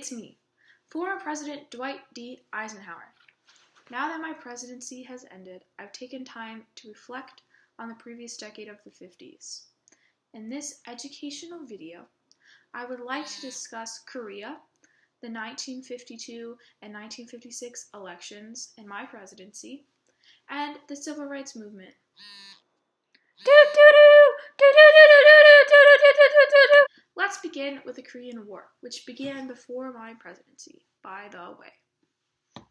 It's me, former President Dwight D. Eisenhower. Now that my presidency has ended, I've taken time to reflect on the previous decade of the 50s. In this educational video, I would like to discuss Korea, the 1952 and 1956 elections in my presidency, and the Civil Rights Movement. Let's begin with the Korean War, which began before my presidency, by the way.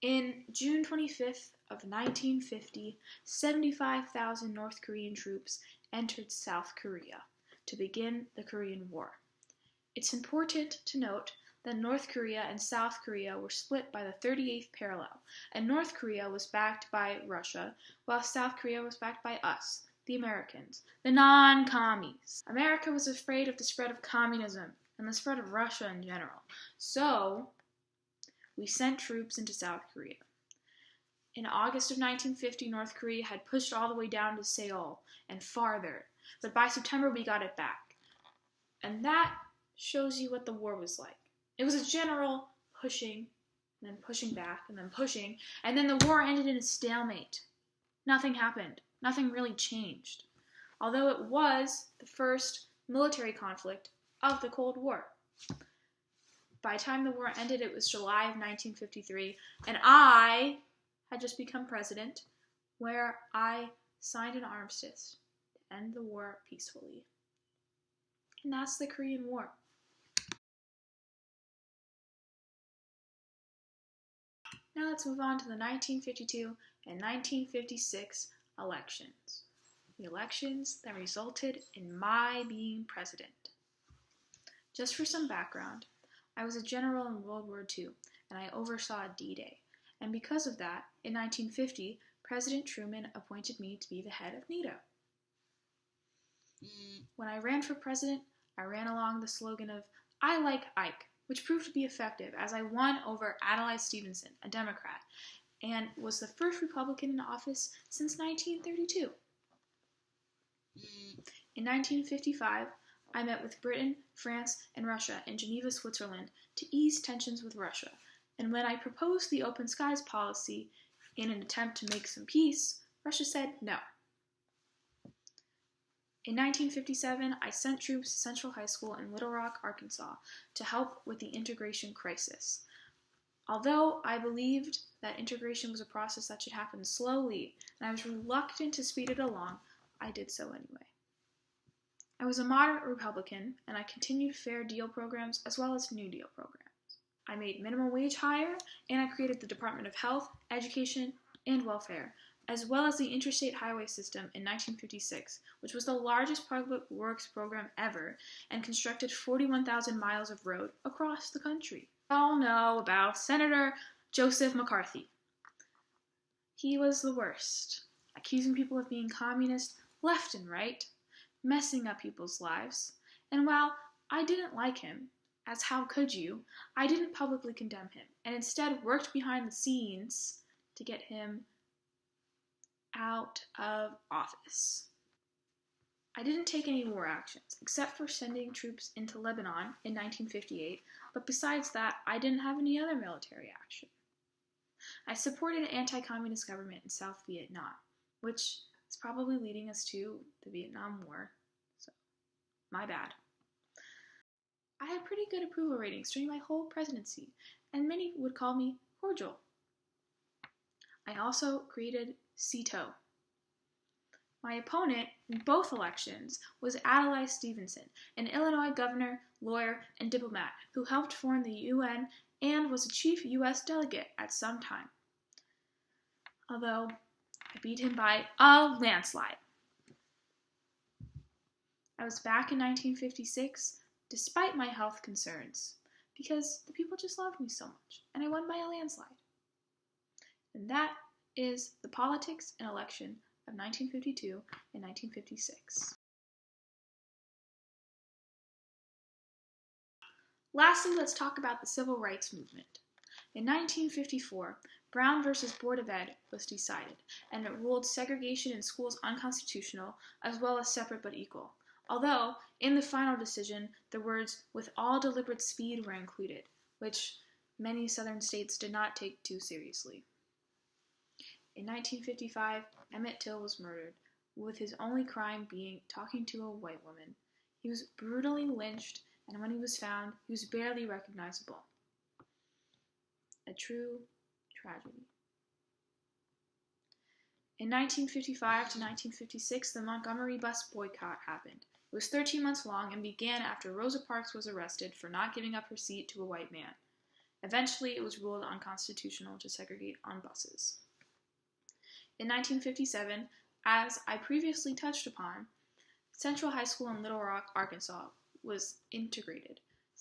In June 25th of 1950, 75,000 North Korean troops entered South Korea to begin the Korean War. It's important to note that North Korea and South Korea were split by the 38th parallel, and North Korea was backed by Russia, while South Korea was backed by us, the Americans, the non-commies. America was afraid of the spread of communism and the spread of Russia in general, so we sent troops into South Korea. In August of 1950, North Korea had pushed all the way down to Seoul and farther, but by September we got it back. And that shows you what the war was like. It was a general pushing, and then pushing back, and then pushing, and then the war ended in a stalemate. Nothing happened. Nothing really changed, although it was the first military conflict of the Cold War. By the time the war ended, it was July of 1953, and I had just become president, where I signed an armistice to end the war peacefully. And that's the Korean War. Now let's move on to the 1952 and 1956 elections. The elections that resulted in my being president. Just for some background, I was a general in World War II, and I oversaw D-Day. And because of that, in 1950, President Truman appointed me to be the head of NATO. When I ran for president, I ran along the slogan of, "I like Ike," which proved to be effective as I won over Adlai Stevenson, a Democrat, and was the first Republican in office since 1932. In 1955, I met with Britain, France, and Russia in Geneva, Switzerland to ease tensions with Russia, and when I proposed the open skies policy in an attempt to make some peace, Russia said no. In 1957, I sent troops to Central High School in Little Rock, Arkansas to help with the integration crisis. Although I believed that integration was a process that should happen slowly, and I was reluctant to speed it along, I did so anyway. I was a moderate Republican, and I continued Fair Deal programs as well as New Deal programs. I made minimum wage higher, and I created the Department of Health, Education, and Welfare, as well as the Interstate Highway System in 1956, which was the largest public works program ever, and constructed 41,000 miles of road across the country. We all know about Senator Joseph McCarthy. He was the worst, accusing people of being communist left and right, messing up people's lives. And while I didn't like him, as how could you, I didn't publicly condemn him, and instead worked behind the scenes to get him out of office. I didn't take any war actions, except for sending troops into Lebanon in 1958, but besides that, I didn't have any other military action. I supported an anti-communist government in South Vietnam, which is probably leading us to the Vietnam War, so my bad. I had pretty good approval ratings during my whole presidency, and many would call me cordial. I also created CETO. My opponent in both elections was Adlai Stevenson, an Illinois governor, lawyer, and diplomat who helped form the UN and was a chief U.S. delegate at some time. Although I beat him by a landslide. I was back in 1956 despite my health concerns because the people just loved me so much, and I won by a landslide. And that is the politics and election of 1952 and 1956. Lastly, let's talk about the Civil Rights Movement. In 1954, Brown versus Board of Ed was decided, and it ruled segregation in schools unconstitutional, as well as separate but equal. Although, in the final decision, the words "with all deliberate speed" were included, which many Southern states did not take too seriously. In 1955, Emmett Till was murdered, with his only crime being talking to a white woman. He was brutally lynched, and when he was found, he was barely recognizable. A true tragedy. In 1955 to 1956, the Montgomery bus boycott happened. It was 13 months long and began after Rosa Parks was arrested for not giving up her seat to a white man. Eventually, it was ruled unconstitutional to segregate on buses. In 1957, as I previously touched upon, Central High School in Little Rock, Arkansas was integrated.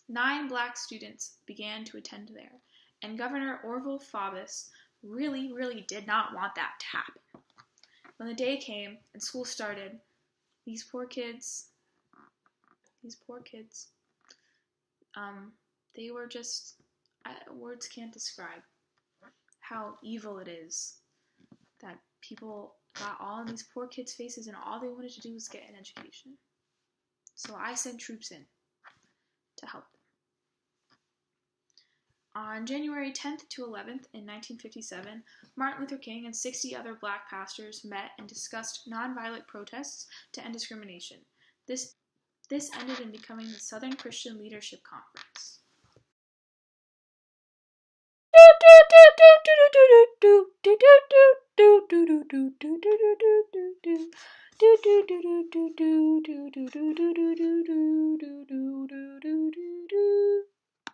9 black students began to attend there, and Governor Orville Faubus really did not want that to happen. When the day came and school started, these poor kids, they were just, words can't describe how evil it is that people got all in these poor kids' faces and all they wanted to do was get an education. So I sent troops in to help them. On January 10th to 11th in 1957, Martin Luther King and 60 other black pastors met and discussed nonviolent protests to end discrimination. This ended in becoming the Southern Christian Leadership Conference.